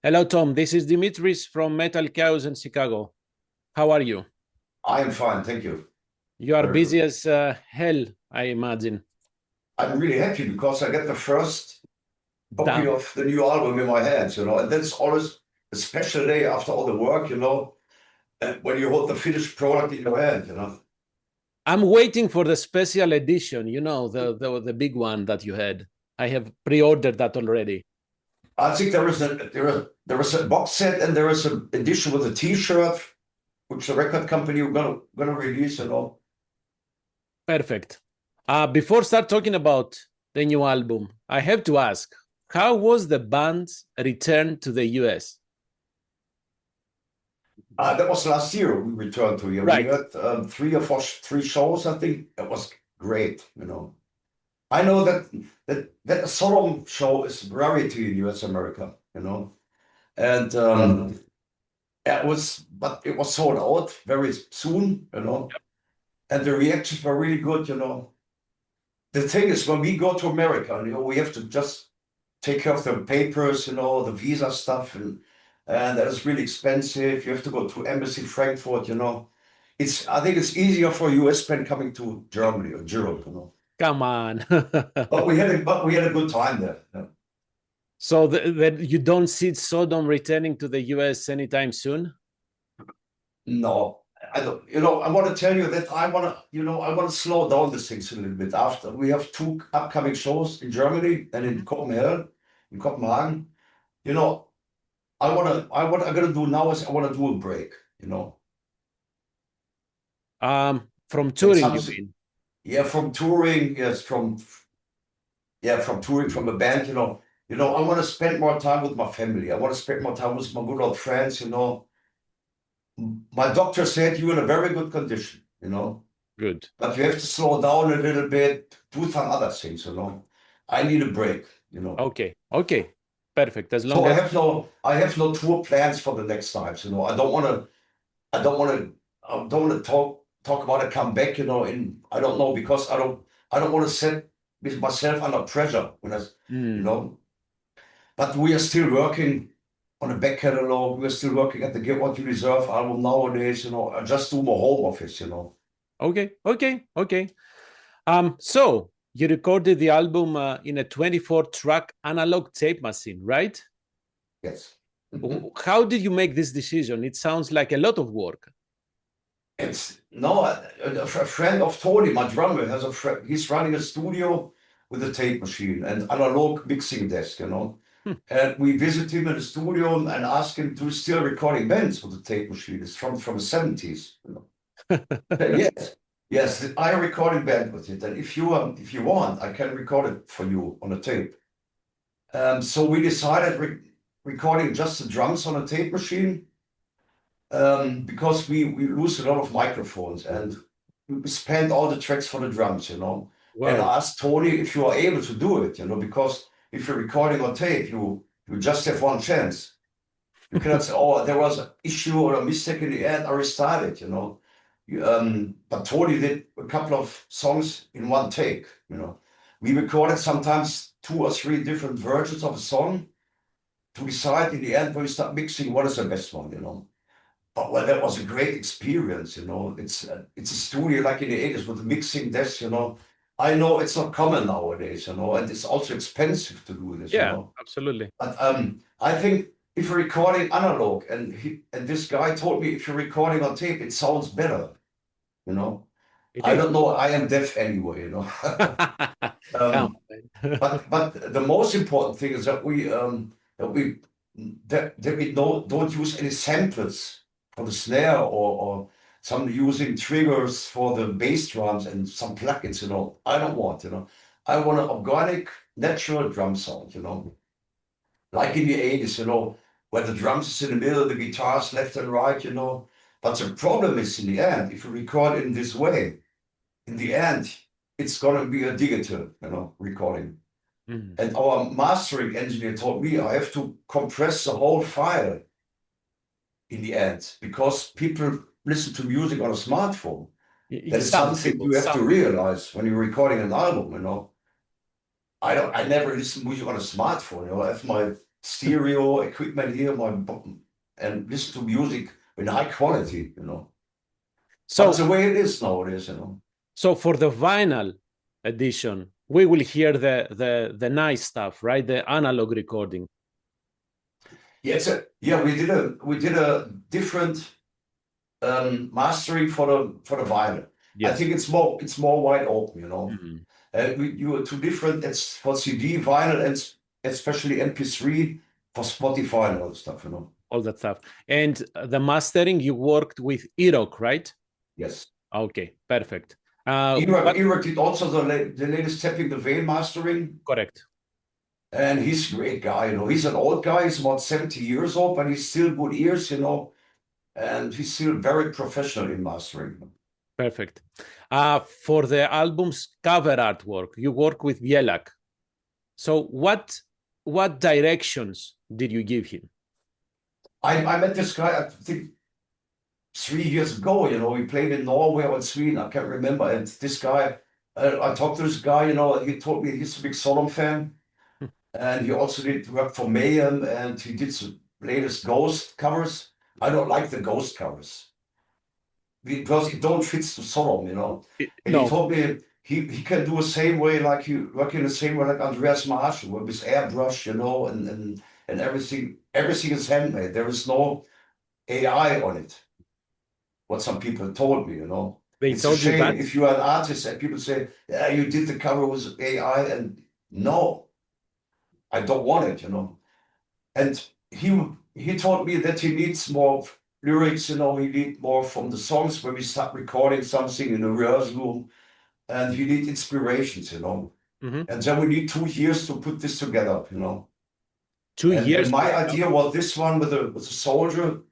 Hello, Tom. This is Dimitris from Metal Kaoz in Chicago. How are you? I am fine, thank you. You are Very good. busy as hell, I imagine. I'm really happy because I get the first copy Damn. of the new album in my hands, and that's always a special day after all the work, and when you hold the finished product in your hand. I'm waiting for the special edition, the big one that you had. I have pre-ordered that already. I think there is a box set and there is an edition with a T-shirt, which the record company are gonna release. Perfect. Before start talking about the new album, I have to ask, how was the band's return to the US? That was last year we returned to here. We Right. had three shows, I think. That was great. I know that Sodom show is rarity in US America. And but it was sold out very soon. And the reactions were really good. The thing is, when we go to America, we have to just take care of the papers, the visa stuff, and that is really expensive. You have to go to Embassy Frankfurt. I think it's easier for a US band coming to Germany or Europe. Come on. But we had a good time there. Yeah. So you don't see Sodom returning to the US anytime soon? No, I don't. I want to tell you that I want to slow down the things a little bit. After we have two upcoming shows in Germany and in Copenhagen, You know, what I'm gonna do now is I want to do a break. From And touring, you something, mean? yeah, from touring, yes, from touring from a band. I want to spend more time with my family. I want to spend more time with my good old friends. My doctor said you're in a very good condition. Good. But you have to slow down a little bit, do some other things. I need a break. Okay. Okay. Perfect. As So long as I have no tour plans for the next times. I don't want to talk about a comeback. In I don't know because I don't want to set myself under pressure you mm, know. But we are still working on a back catalog. We are still working at the Get What You Deserve album nowadays. I just do my home office. okay. Okay. Okay. So you recorded the album in a 24 track analog tape machine, right? Yes. Mhm. How did you make this decision? It sounds like a lot of work. It's no a friend of Tony, my drummer, has a friend. He's running a studio with a tape machine and analog mixing desk. Hmm. And we visit him in the studio and ask him to still recording bands with the tape machine. It's from the 70s. Yes, yes, I recording band with it. And if you want, I can record it for you on a tape. So we decided recording just the drums on a tape machine because we lose a lot of microphones and we spend all the tracks for the drums. And Wow. I asked Tony if you are able to do it, because if you're recording on tape, you just have one chance. You cannot say, oh, there was an issue or a mistake in the end, I restart it. But Tony did a couple of songs in one take. We recorded sometimes two or three different versions of a song to decide in the end when we start mixing what is the best one. But well, that was a great experience. It's a studio like in the 80s with a mixing desk. I know it's not common nowadays, and it's also expensive to do this, you Yeah, know. absolutely. But I think if you're recording analog, and this guy told me if you're recording on tape, it sounds better, you know. It I is. don't know, I am deaf anyway. Come Um, on. but the most important thing is that we don't use any samples for the snare or some using triggers for the bass drums and some plugins. I don't want. I want an organic, natural drum sound. Like in the 80s, where the drums is in the middle, the guitars left and right. But the problem is in the end, if you record in this way, in the end, it's gonna be a digital recording. Mm. And our mastering engineer told me I have to compress the whole file in the end because people listen to music on a smartphone. That is Some something people, you have to some people. realize when you're recording an album. I never listen to music on a smartphone. I have my stereo equipment here, and listen to music in high quality, you know. So That's the way it is nowadays, you know. So for the vinyl edition, we will hear the nice stuff, right? The analog recording. Yeah, we did a different mastering for the vinyl. I Yes. think it's more wide open, you know. Mhm. You are two different. It's for CD, vinyl, and especially MP3 for Spotify and all that stuff, you know. All that stuff. And the mastering, you worked with Irok, right? Yes. Okay, perfect. Iraq did also the latest Tapping the Veil mastering, Correct. and he's a great guy, you know. He's an old guy, he's about 70 years old, but he's still good ears, you know, and he's still very professional in mastering. Perfect. For the album's cover artwork, you work with Bielak. So what directions did you give him? I met this guy, I think 3 years ago, you know, we played in Norway or in Sweden, I can't remember. And this guy, I talked to this guy, you know, he told me he's a big Sodom fan. And he also did work for Mayhem, and he did some latest Ghost covers. I don't like the Ghost covers because it don't fit to Sodom, you know. And he No, told me he can do the same way, like you working the same way like Andreas Marshall with his airbrush, you know, and everything is handmade. There is no AI on it. What some people told me, you know. they It's a told you shame that. if you are an artist and people say, yeah, you did the cover with AI, and no, I don't want it, you know. And he told me that he needs more lyrics, you know, he needs more from the songs when we start recording something in a rehearsal room, and he needs inspirations, you know. Mhm. And then we need 2 years to put this together, you know. Two And years for my the idea cover. was this one with a soldier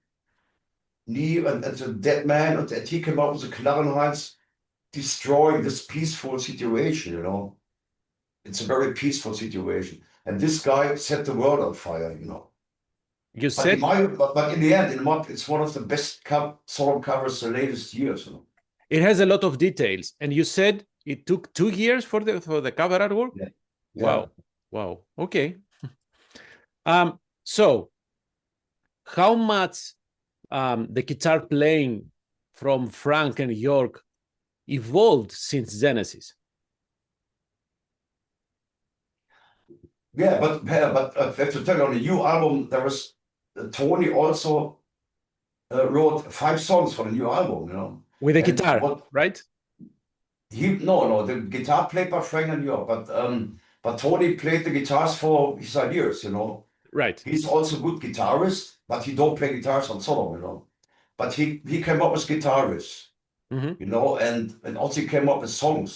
knee and a dead man, and he came up with the Knarrenheinz destroying this peaceful situation, you know. It's a very peaceful situation. And this guy set the world on fire, you know. You But said in the end, it's one of the best solo covers the latest years. You know? it has a lot of details, and you said it took 2 years for the cover artwork. Yeah. Wow, Yeah. wow. Okay. So how much the guitar playing from Frank and York evolved since Genesis? But I have to tell you, on the new album, there was Tony also wrote 5 songs for the new album. You know, With the and guitar, what right? the guitar played by Frank and York, but Tony played the guitars for his ideas. You know, Right. he's also a good guitarist, but he don't play guitars on solo. You know, but he came up with guitarists. Mm-hmm. You know, and also he came up with songs.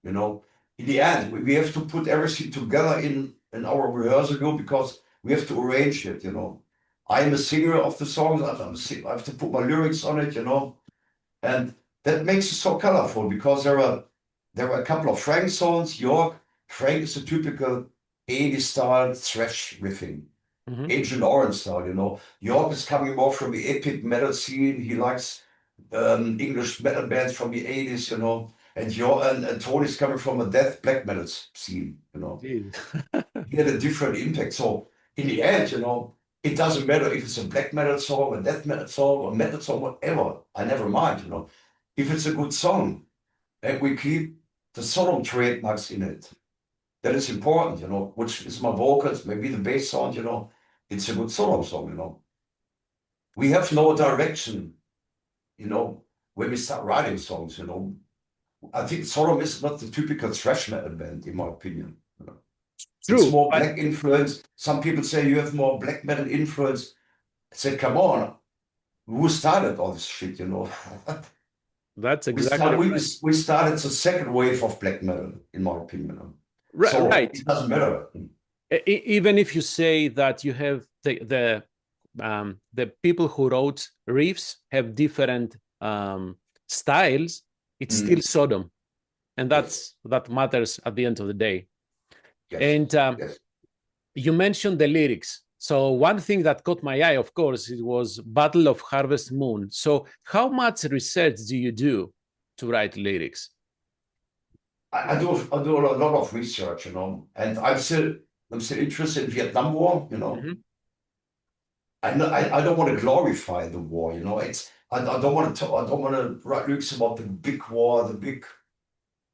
You know, in the end, we have to put everything together in our rehearsal room because we have to arrange it. You know, I'm a singer of the songs. I have to put my lyrics on it. You know, and that makes it so colorful because there are a couple of Frank songs. York Frank is a typical 80s style thrash riffing. Mm-hmm. Agent Orange style, you know. York is coming more from the epic metal scene. He likes English metal bands from the 80s, you know. And Tony's coming from a death black metal scene, you know. Jeez. He had a different impact. So in the end, you know, it doesn't matter if it's a black metal song, a death metal song, or metal song, whatever. I never mind, you know. If it's a good song and we keep the Sodom trademarks in it, that is important, you know, which is my vocals, maybe the bass sound, you know. It's a good Sodom song, you know. We have no direction, you know, when we start writing songs, you know. I think Sodom is not the typical thrash metal band, in my opinion. You know. It's True, more but black influence. Some people say you have more black metal influence. I said, come on, who started all this shit, you know? that's we exactly start we, right. we started the second wave of black metal, in my opinion. So Right. it doesn't matter. Even if you say that you have the people who wrote riffs have different styles, it's still Mm. Sodom, and Yes, that matters at the end of the day. yes, And yes. you mentioned the lyrics. So one thing that caught my eye, of course, it was Battle of Harvest Moon. So how much research do you do to write lyrics? I do a lot of research, you know, and I'm still I'm still interested in Vietnam War, you know. Mm-hmm. I don't want to glorify the war, you know. I don't want to write lyrics about the big war, the big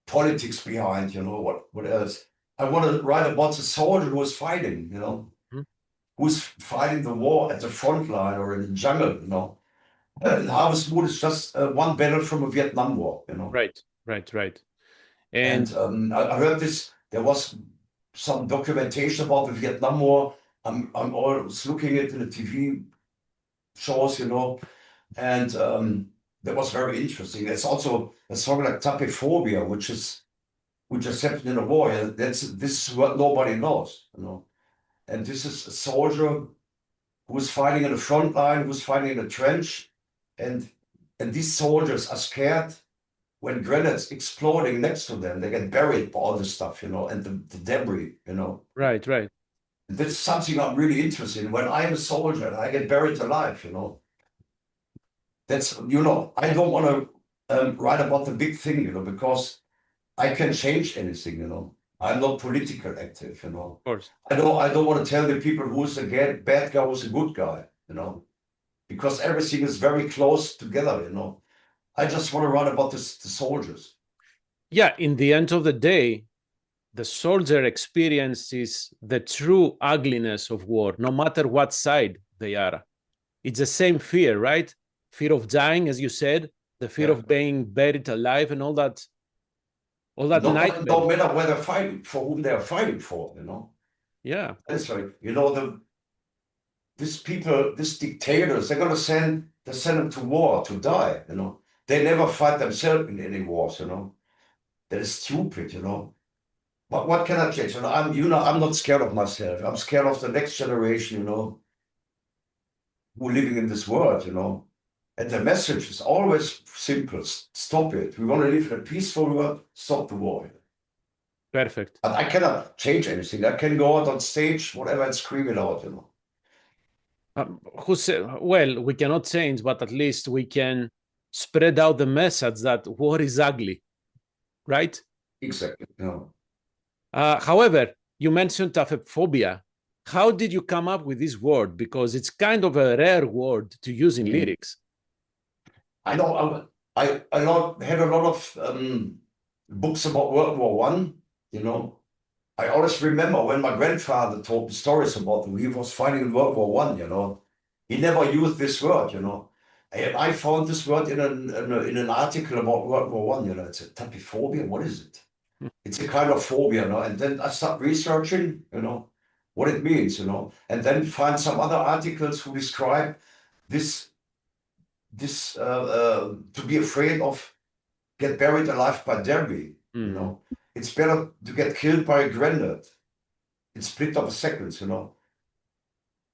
politics behind, you know, what else. I want to write about the soldier who was fighting, you know, Mm-hmm. who's fighting the war at the front line or in the jungle, you know. Harvest Moon is just one battle from a Vietnam War, you know. Right, right, right. And And I heard this, there was some documentation about the Vietnam War. I'm always looking at in the TV shows, you know, and that was very interesting. There's also a song like Tapephobia, which is happened in the war. Yeah? This is what nobody knows, you know. And this is a soldier who was fighting in the front line, who was fighting in the trench, and these soldiers are scared when grenades exploding next to them. They get buried by all this stuff, you know, and the debris, you know. right, right. That's something I'm really interested in. When I'm a soldier and I get buried alive, you know, that's, you know, I don't want to write about the big thing, you know, because I can change anything, you know. I'm not political active, you know. Of course. I don't want to tell the people who's a bad guy, who's a good guy, you know, because everything is very close together, you know. I just want to write about the soldiers. Yeah, in the end of the day, the soldier experiences the true ugliness of war, no matter what side they are. It's the same fear, right? Fear of dying, as you said, the fear Yeah. of being buried alive, and all that nightmare. Don't matter where they're fighting, for whom they're fighting for, you know. Yeah, That's right. You know, these people, these dictators, they send them to war to die, you know. They never fight themselves in any wars, you know. That is stupid, you know. But what can I change? You know, I'm not scared of myself. I'm scared of the next generation, you know, who are living in this world, you know. And the message is always simple. Stop it. We want to live in a peaceful world. Stop the war. perfect. But I cannot change anything. I can go out on stage, whatever, and scream it out, you know. Who said, well, we cannot change, but at least we can spread out the message that war is ugly, right? Exactly. You know. However, you mentioned taphophobia. How did you come up with this word? Because it's kind of a rare word to use in lyrics. I know had a lot of books about World War One. You know, I always remember when my grandfather told me stories about him. He was fighting in World War One. You know, he never used this word. You know, and I found this word in an article about World War One. You know, it's a taphophobia. What is it? It's a kind of phobia. You know, and then I start researching. You know, what it means. You know, and then find some other articles who describe this to be afraid of get buried alive by debris. You know, it's better to get killed by a grenade in split of a seconds. You know,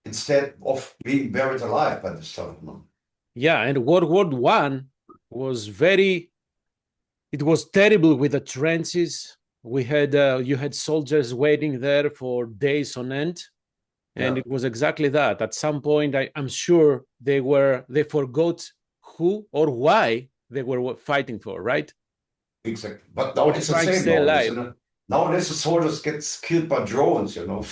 instead of being buried alive by the stuff. You know? Yeah, and World War One was very. It was terrible with the trenches. We had you had soldiers waiting there for days on end, and Yeah, it was exactly that. At some point, I'm sure they forgot who or why they were fighting for, right? exactly. But They now were it's the trying to same stay nowadays. alive. You know? Nowadays the soldiers get killed by drones. You know.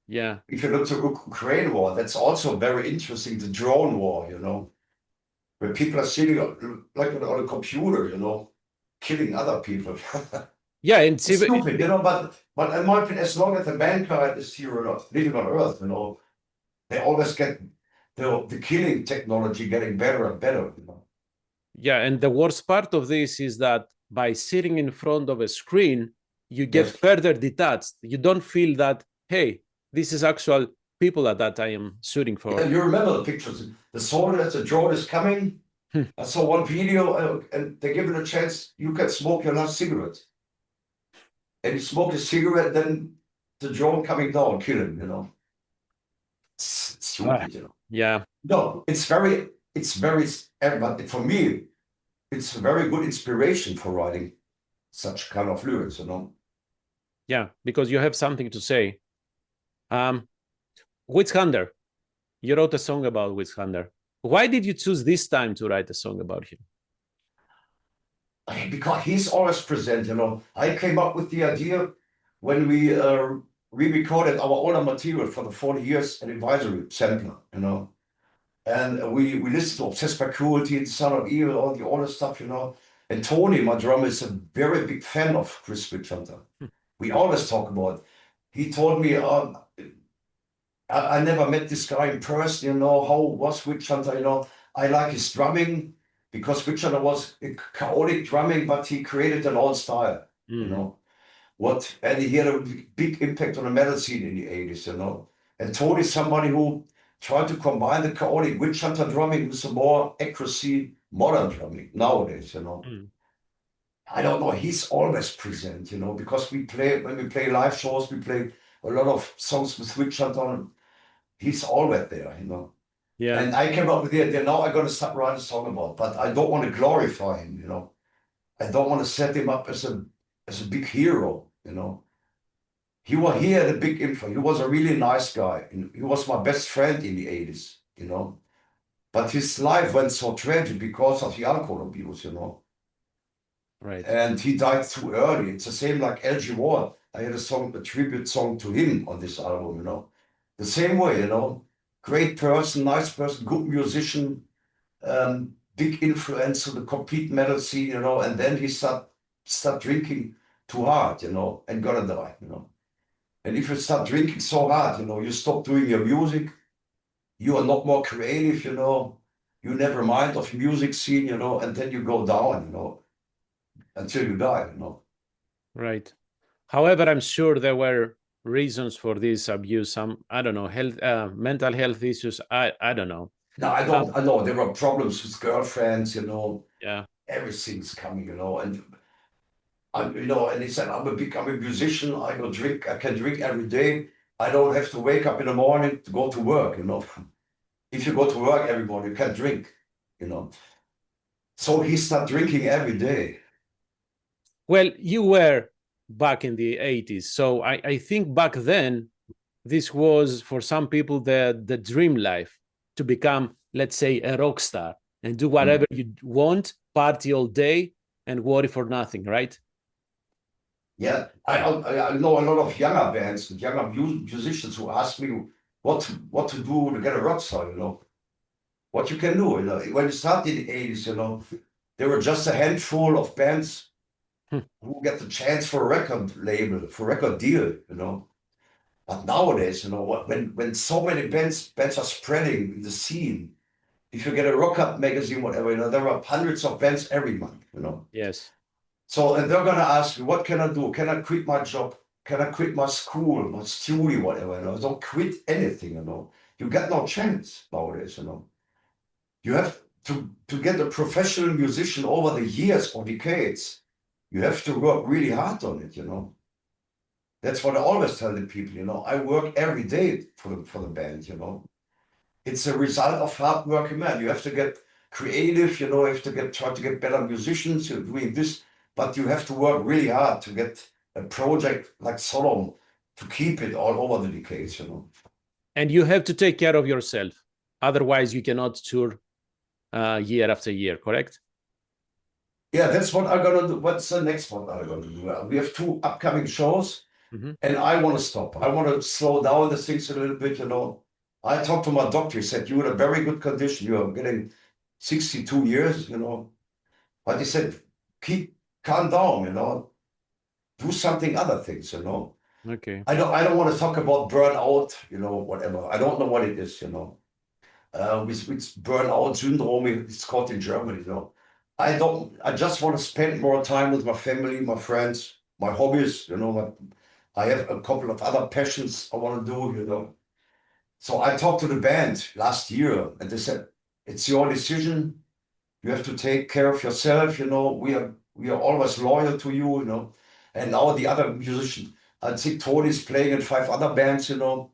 Yeah. If you look to Ukraine war, that's also very interesting. The drone war. You know, where people are sitting like on a computer. You know, killing other people. Yeah, and It's stupid, you know, but in my opinion, as long as the mankind is here on Earth, living on Earth, you know, they always get the killing technology getting better and better, you know. yeah, and the worst part of this is that by sitting in front of a screen, you get Yes. further detached. You don't feel that, hey, this is actual people that I am shooting Yeah, for. you remember the pictures. The soldier, the drone is coming. I saw one video and they give it a chance, you can smoke your last cigarette. And you smoke a cigarette, then the drone coming down, kill him, you know. It's stupid, you know. Yeah. No, but for me, it's a very good inspiration for writing such kind of lyrics, you know. Yeah, because you have something to say. Witch Hunter, you wrote a song about Witch Hunter. Why did you choose this time to write a song about him? Because he's always present, you know. I came up with the idea when we we recorded our older material for the 40 years an advisory sampler, you know. And we listened to Obsessed by Cruelty, The Son of Evil, all the older stuff, you know. And Tony, my drummer, is a very big fan of Chris Witchhunter. We always talk about. He told me, I never met this guy in person, you know. How was Witchhunter, you know? I like his drumming because Witchhunter was a chaotic drumming, but he created an old style, you know. And he had a big impact on the metal scene in the 80s, you know. And Tony is somebody who tried to combine the chaotic Witchhunter drumming with some more accuracy modern drumming nowadays, you know. I don't know, he's always present, you know, because when we play live shows, we play a lot of songs with Witchhunter. He's always there, you know. Yeah. And I came up with the idea, now I'm going to start writing a song about, but I don't want to glorify him, you know. I don't want to set him up as a big hero, you know. He had a big influence. He was a really nice guy. And he was my best friend in the 80s, you know. But his life went so tragic because of the alcohol abuse, you know. Right. And he died too early. It's the same like L.G. Ward. I had a tribute song to him on this album, you know. The same way, you know. Great person, nice person, good musician, big influence to the complete metal scene, you know. And then he start drinking too hard, you know, and gonna die, you know. And if you start drinking so hard, you know, you stop doing your music, you are not more creative, you know, you never mind of music scene, you know, and then you go down, you know, until you die, you know. Right. However, I'm sure there were reasons for this abuse. Some, I don't know, mental health issues. I don't know. No, I know there were problems with girlfriends, you know, Yeah. everything's coming, you know, and you know, and he said, I'm a musician, I can drink every day. I don't have to wake up in the morning to go to work, you know. If you go to work every morning, you can drink, you know. So he started drinking every day. Well, you were back in the 80s. So I think back then, this was for some people the dream life, to become, let's say, a rock star and do whatever you want, party all day and worry for nothing, right? Yeah, I know a lot of younger bands and younger musicians who ask me what to do to get a rock star, you know, what you can do. You know, when you started in the 80s, you know, there were just a handful of bands who get the chance for a record label, for a record deal, you know. But nowadays, you know, when so many bands are spreading in the scene, if you get a rock up magazine, whatever, you know, there are hundreds of bands every month, you know. Yes. So, and they're gonna ask me, what can I do? Can I quit my job? Can I quit my school, my studio, whatever? You know, don't quit anything, you know. You got no chance nowadays, you know. You have to get a professional musician over the years or decades. You have to work really hard on it, you know. That's what I always tell the people, you know. I work every day for the band, you know. It's a result of hard working man. You have to get creative, you know, you have to try to get better musicians, you're doing this, but you have to work really hard to get a project like Sodom to keep it all over the decades, you know. And you have to take care of yourself. Otherwise, you cannot tour year after year, correct? Yeah, that's what I'm gonna do. What's the next one I'm gonna do? We have 2 upcoming shows, and I want to stop. I want to slow down the things a little bit, you know. I talked to my doctor. He said, you're in a very good condition. You're getting 62 years, you know. But he said, calm down, you know. Do something other things, you know. Okay. I don't want to talk about burnout, you know, whatever. I don't know what it is, you know. With burnout syndrome, it's called in Germany, you know. I just want to spend more time with my family, my friends, my hobbies, you know. I have a couple of other passions I want to do, you know. So I talked to the band last year and they said, it's your decision. You have to take care of yourself, you know. We are always loyal to you, you know. And now the other musicians, I think Tony's playing in 5 other bands, you know.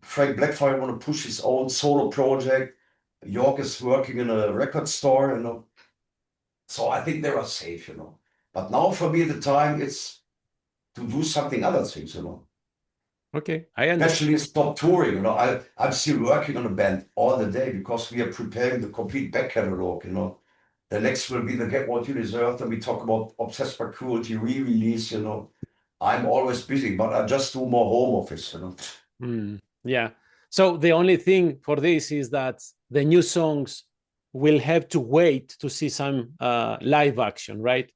Frank Blackfire want to push his own solo project. York is working in a record store, you know. So I think they are safe, you know. But now for me, the time is to do something other things, you know. Okay, I understand. Especially stop touring, you know. I'm still working on a band all the day because we are preparing the complete back catalog, you know. The next will be the Get What You Deserve, and we talk about Obsessed by Cruelty re-release, you know. I'm always busy, but I just do more home office, you know. Yeah. So the only thing for this is that the new songs will have to wait to see some live action, right?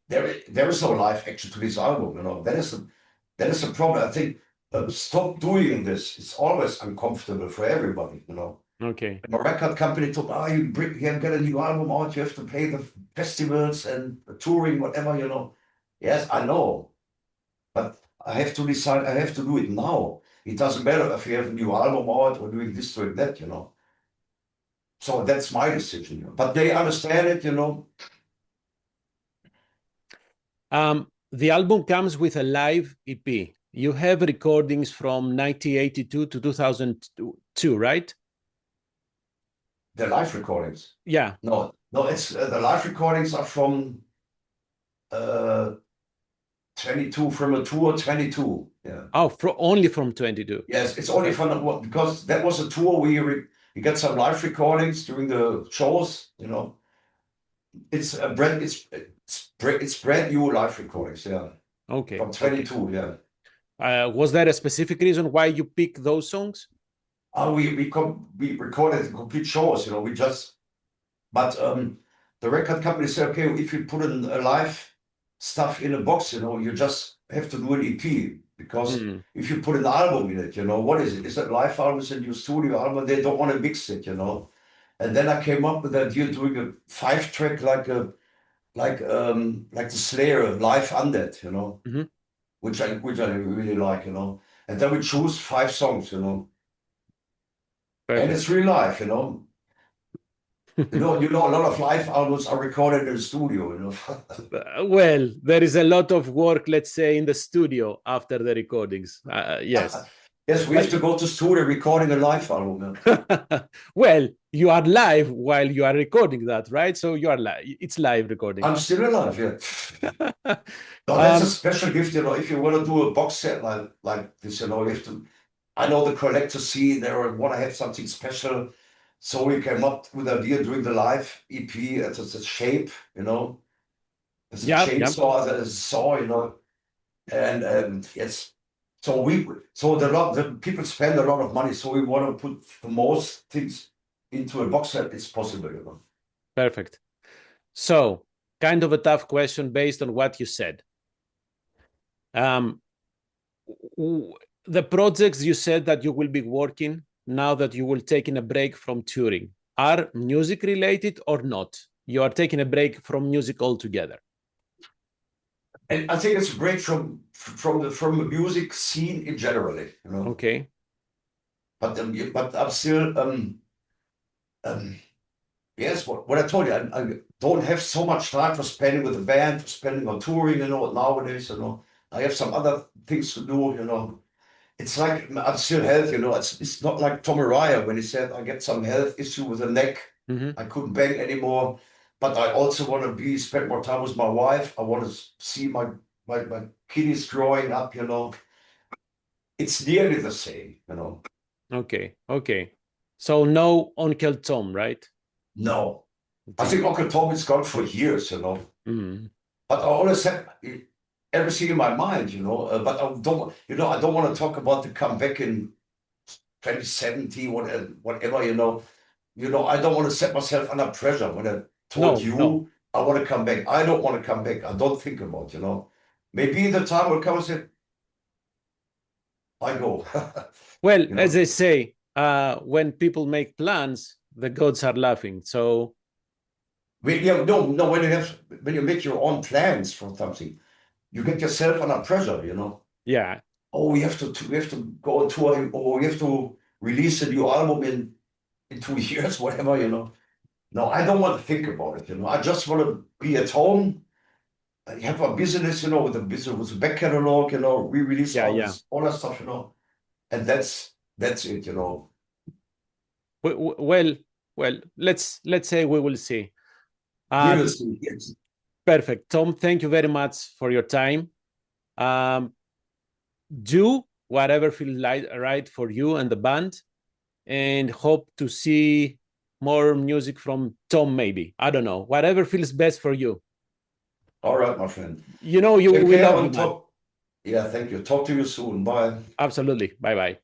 There is no live action to this album, you know. That is a problem. I think stop doing this. It's always uncomfortable for everybody, you know. Okay. A record company told, you get a new album out, you have to pay the festivals and the touring, whatever, you know. Yes, I know. But I have to decide, I have to do it now. It doesn't matter if you have a new album out or doing this, doing that, you know. So that's my decision. You know. But they understand it, you know. The album comes with a live EP. You have recordings from 1982 to 2002, right? The live recordings. Yeah. No, it's the live recordings are from 22, from a tour 22. Yeah. Oh, only from 22. Yes, it's only from because that was a tour where you get some live recordings during the shows, you know. It's a brand it's brand new live recordings, yeah. Okay. From 22, okay. Yeah. Was there a specific reason why you picked those songs? We recorded the complete shows, you know. But the record company said, okay, if you put in a live stuff in a box, you know, you just have to do an EP because if you put an album in it, you know, what is it? Is it live album? Is it your studio album? They don't want to mix it, you know. And then I came up with the idea of doing a 5-track like the Slayer live undead, you know, which I really like, you know. And then we choose 5 songs, you know. Perfect. And it's real life, you know. You know, a lot of live albums are recorded in the studio, you know. Well, there is a lot of work, let's say, in the studio after the recordings. Yes. Yes, we have to go to studio recording a live album. Yeah. Well, you are live while you are recording that, right? So you are live. It's live recording. I'm still alive, yeah. No, that's a special gift, you know. If you want to do a box set like this, you know, you have to. I know the collector scene, they want to have something special. So we came up with the idea doing the live EP. It's a shape, you know. It's a chainsaw, there's a saw, you know. And yes. So the people spend a lot of money, so we want to put the most things into a box set as possible, you know. Perfect. So, kind of a tough question based on what you said. The projects you said that you will be working now that you will taking a break from touring are music related or not? You are taking a break from music altogether. And I think it's a break from the music scene in generally, you know. Okay. But I'm still yes, what I told you, I don't have so much time for spending with the band, for spending on touring, you know, nowadays, you know. I have some other things to do, you know. It's like I'm still healthy, you know. It's not like Tom Araya when he said I get some health issue with the neck. I couldn't bang anymore. But I also want to spend more time with my wife. I want to see my kiddies growing up, you know. It's nearly the same, you know. Okay. So no Uncle Tom, right? No. I think Uncle Tom is gone for years, you know. But I always have everything in my mind, you know. But I don't want to talk about the comeback in 2070, whatever, you know. I don't want to set myself under pressure. When I told you I want to come back, I don't want to come back. I don't think about, you know. Maybe the time will come and say, I go. Well, you know? As they say, when people make plans, the gods are laughing. So, when you make your own plans for something, you get yourself under pressure, you know. Yeah. Oh, we have to go on tour, or we have to release a new album in 2 years, whatever, you know. No, I don't want to think about it, you know. I just want to be at home. I have a business, you know, with a back catalog, you know, re-release all that stuff, you know. And that's it, you know. Well, let's say we will see. We will see, yes. Perfect. Tom, thank you very much for your time. Do whatever feels right for you and the band, and hope to see more music from Tom, maybe. I don't know. Whatever feels best for you. All right, my friend. You know, we love you, man. Yeah, thank you. Talk to you soon. Bye. Absolutely. Bye bye.